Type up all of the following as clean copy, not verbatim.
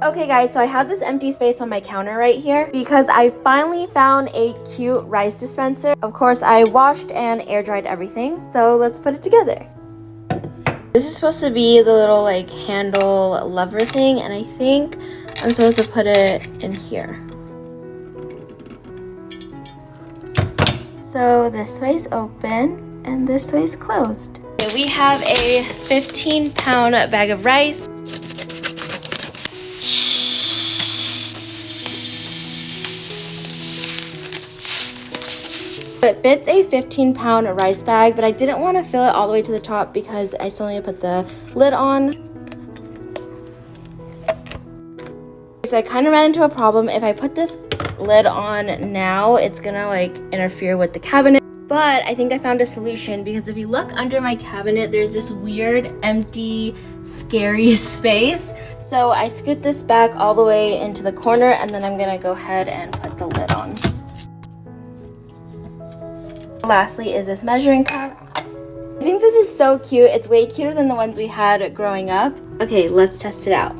Okay guys, so I have this empty space on my counter right here because I finally found a cute rice dispenser. Of course, I washed and air dried everything, so let's put it together. This is supposed to be the little like handle lever thing, and I think I'm supposed to put it in here. So this way's open and this way's closed. Okay, we have a 15-pound bag of rice. It fits a 15-pound rice bag, but I didn't want to fill it all the way to the top because I still need to put the lid on. So I kind of ran into a problem. If I put this lid on now, it's gonna like interfere with the cabinet. But I think I found a solution, because if you look under my cabinet, there's this weird, empty, scary space. So I scoot this back all the way into the corner, and then I'm gonna go ahead and put the lid on. Lastly is this measuring cup. I think this is so cute. It's way cuter than the ones we had growing up. Okay, let's test it out.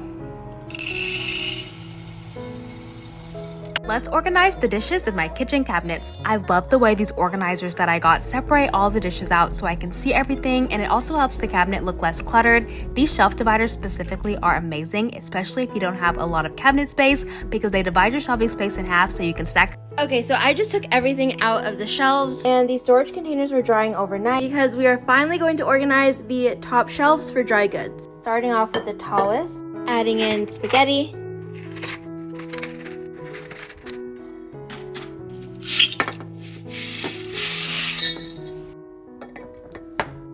Let's organize the dishes in my kitchen cabinets. I love the way these organizers that I got separate all the dishes out so I can see everything, and it also helps the cabinet look less cluttered. These shelf dividers specifically are amazing, especially if you don't have a lot of cabinet space, because they divide your shelving space in half so you can stack. Okay, so I just took everything out of the shelves, and these storage containers were drying overnight because we are finally going to organize the top shelves for dry goods. Starting off with the tallest, adding in spaghetti,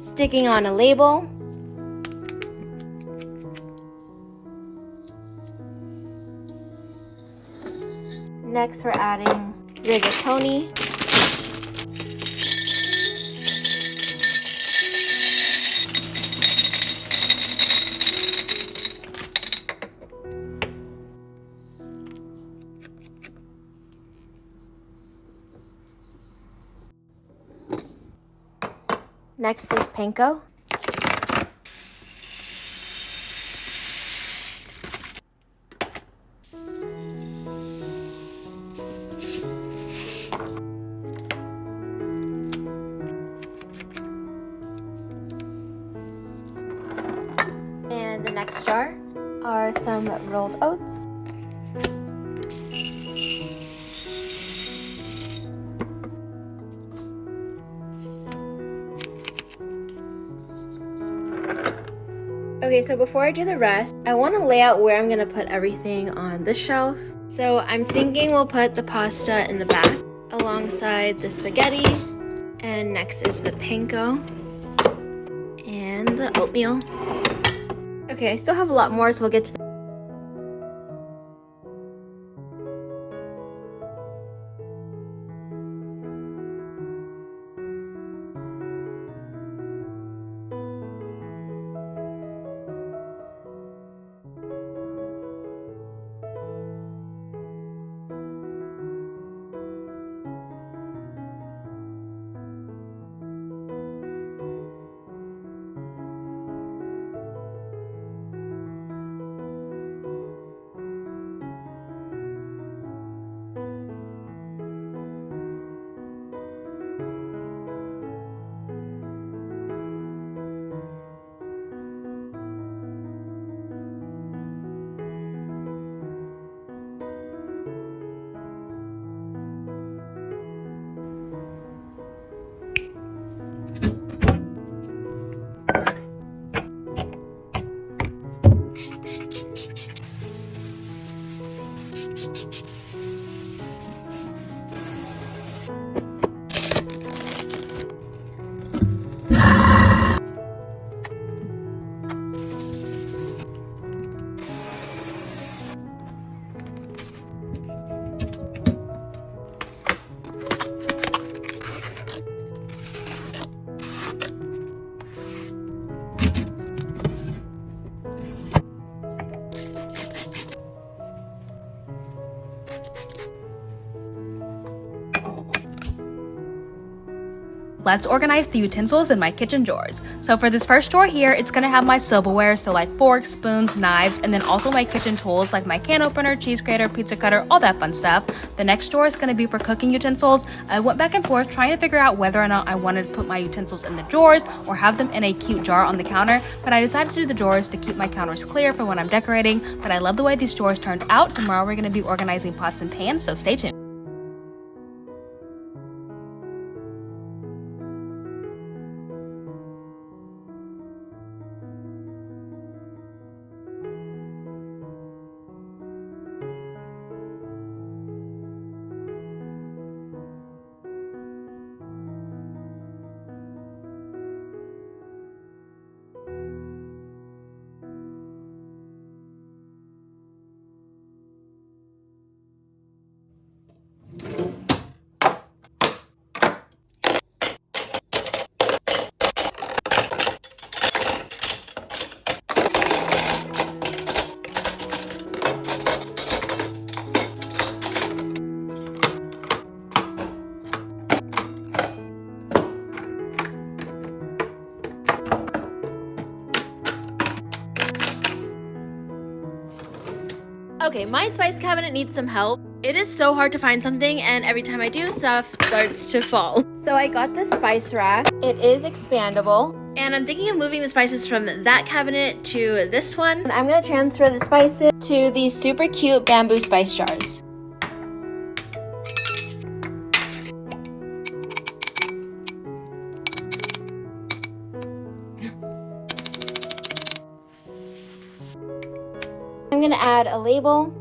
sticking on a label, next we're adding rigatoni, next is panko, and the next jar are some rolled oats, okay, so before I do the rest, I want to lay out where I'm going to put everything on this shelf. So I'm thinking we'll put the pasta in the back alongside the spaghetti, and next is the panko and the oatmeal. Okay, I still have a lot more, so we'll get to that. Let's organize the utensils in my kitchen drawers. So for this first drawer here, it's gonna have my silverware, so like forks, spoons, knives, and then also my kitchen tools like my can opener, cheese grater, pizza cutter, all that fun stuff. The next drawer is gonna be for cooking utensils. I went back and forth trying to figure out whether or not I wanted to put my utensils in the drawers or have them in a cute jar on the counter, but I decided to do the drawers to keep my counters clear for when I'm decorating. But I love the way these drawers turned out. Tomorrow we're gonna be organizing pots and pans, so stay tuned. Okay, my spice cabinet needs some help. It is so hard to find something, and every time I do, stuff starts to fall. So I got this spice rack. It is expandable, and I'm thinking of moving the spices from that cabinet to this one. And I'm gonna transfer the spices to these super cute bamboo spice jars. I'm gonna add a label.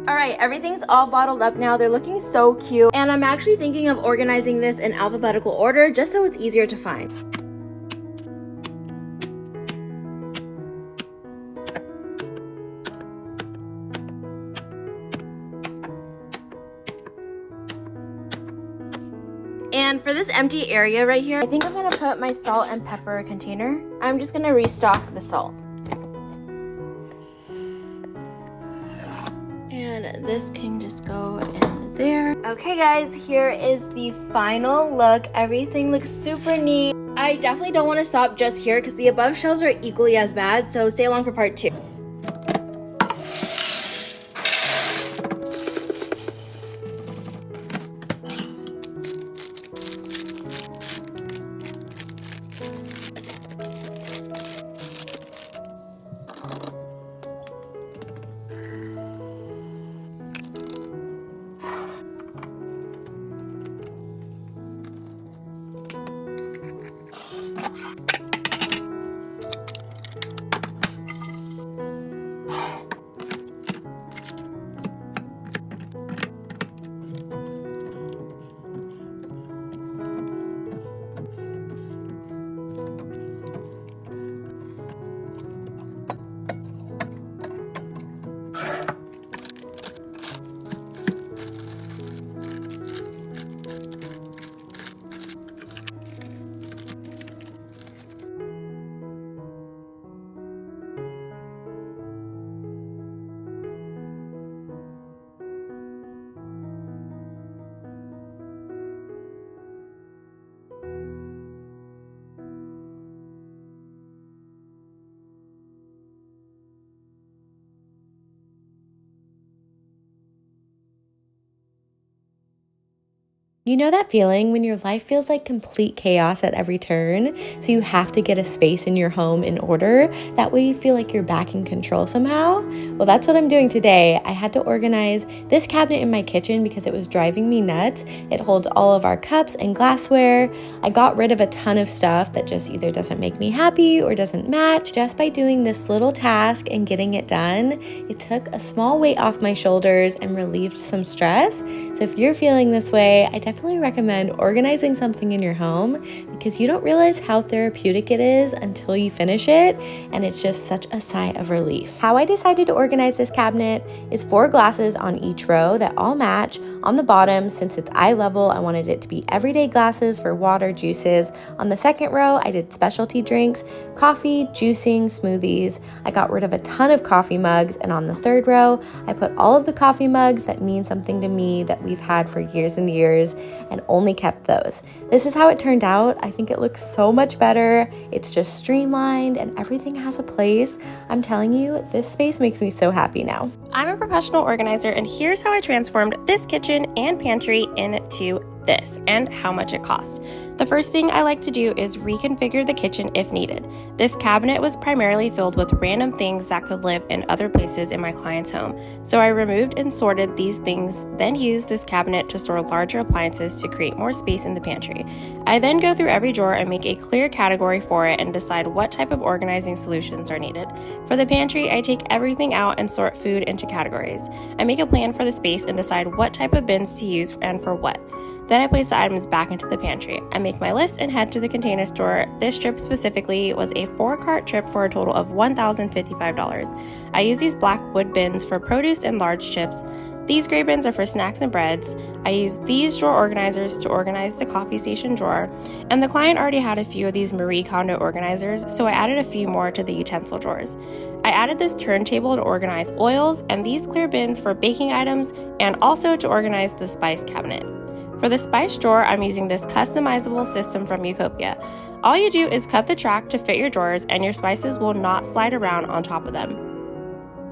Alright, everything's all bottled up now. They're looking so cute. And I'm actually thinking of organizing this in alphabetical order just so it's easier to find. And for this empty area right here, I think I'm gonna put my salt and pepper container. I'm just gonna restock the salt. And this can just go in there. Okay guys, here is the final look. Everything looks super neat. I definitely don't want to stop just here because the above shelves are equally as bad, so stay along for part 2. You know that feeling when your life feels like complete chaos at every turn, so you have to get a space in your home in order? That way you feel like you're back in control somehow? Well, that's what I'm doing today. I had to organize this cabinet in my kitchen because it was driving me nuts. It holds all of our cups and glassware. I got rid of a ton of stuff that just either doesn't make me happy or doesn't match. Just by doing this little task and getting it done, it took a small weight off my shoulders and relieved some stress. So if you're feeling this way, I definitely definitely recommend organizing something in your home because you don't realize how therapeutic it is until you finish it, and it's just such a sigh of relief. How I decided to organize this cabinet is 4 glasses on each row that all match. On the bottom, since it's eye level, I wanted it to be everyday glasses for water, juices. On the second row, I did specialty drinks, coffee, juicing, smoothies. I got rid of a ton of coffee mugs, and on the third row, I put all of the coffee mugs that mean something to me that we've had for years and years, and only kept those. This is how it turned out. I think it looks so much better. It's just streamlined and everything has a place. I'm telling you, this space makes me so happy now. I'm a professional organizer, and here's how I transformed this kitchen and pantry into this and how much it cost. The first thing I like to do is reconfigure the kitchen if needed. This cabinet was primarily filled with random things that could live in other places in my client's home. So I removed and sorted these things, then used this cabinet to store larger appliances to create more space in the pantry. I then go through every drawer and make a clear category for it and decide what type of organizing solutions are needed. For the pantry, I take everything out and sort food into categories. I make a plan for the space and decide what type of bins to use and for what. Then I place the items back into the pantry. I make my list and head to the container store. This trip specifically was a 4-cart trip for a total of $1,055. I use these black wood bins for produce and large chips. These gray bins are for snacks and breads. I use these drawer organizers to organize the coffee station drawer. And the client already had a few of these Marie Kondo organizers, so I added a few more to the utensil drawers. I added this turntable to organize oils and these clear bins for baking items and also to organize the spice cabinet. For the spice drawer, I'm using this customizable system from Utopia. All you do is cut the track to fit your drawers and your spices will not slide around on top of them.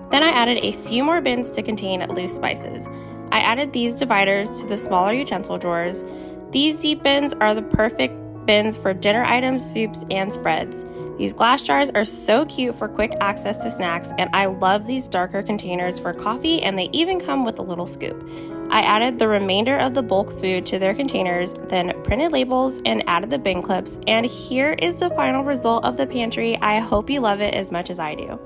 Then I added a few more bins to contain loose spices. I added these dividers to the smaller utensil drawers. These deep bins are the perfect bins for dinner items, soups, and spreads. These glass jars are so cute for quick access to snacks, and I love these darker containers for coffee, and they even come with a little scoop. I added the remainder of the bulk food to their containers, then printed labels and added the bin clips, and here is the final result of the pantry. I hope you love it as much as I do.